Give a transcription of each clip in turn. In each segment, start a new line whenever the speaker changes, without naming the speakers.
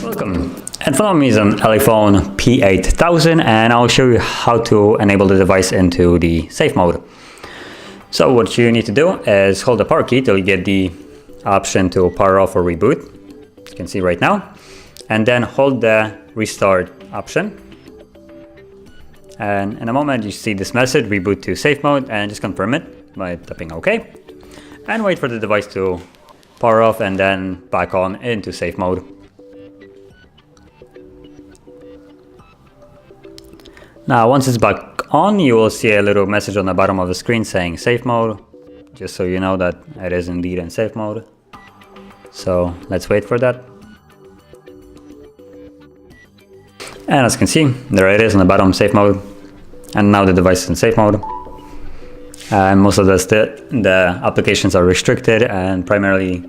Welcome, and follow me on Elephone P8000, and I'll show you how to enable the device into the safe mode. So what you need to do is hold the power key till you get the option to power off or reboot, as you can see right now, and then hold the restart option. And in a moment you see this message, reboot to safe mode, and just confirm it by tapping OK, and wait for the device to power off and then back on into safe mode. Now once it's back on, you will see a little message on the bottom of the screen saying safe mode, just so you know that it is indeed in safe mode. So let's wait for that. And as you can see, there it is on the bottom, safe mode, and now the device is in safe mode. And most of the applications are restricted, and primarily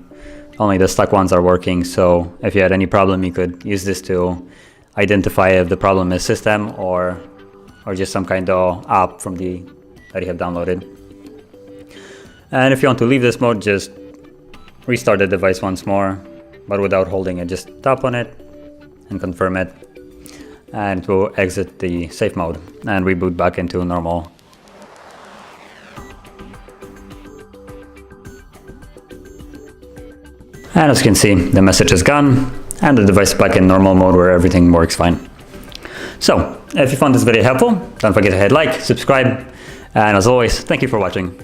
only the stock ones are working. So if you had any problem, you could use this to identify if the problem is system or just some kind of app from that you have downloaded. And if you want to leave this mode, just restart the device once more, but without holding it. Just tap on it and confirm it, and it will exit the safe mode and reboot back into normal. And as you can see, the message is gone and the device is back in normal mode where everything works fine. So if you found this video helpful, don't forget to hit like, subscribe, and as always, thank you for watching.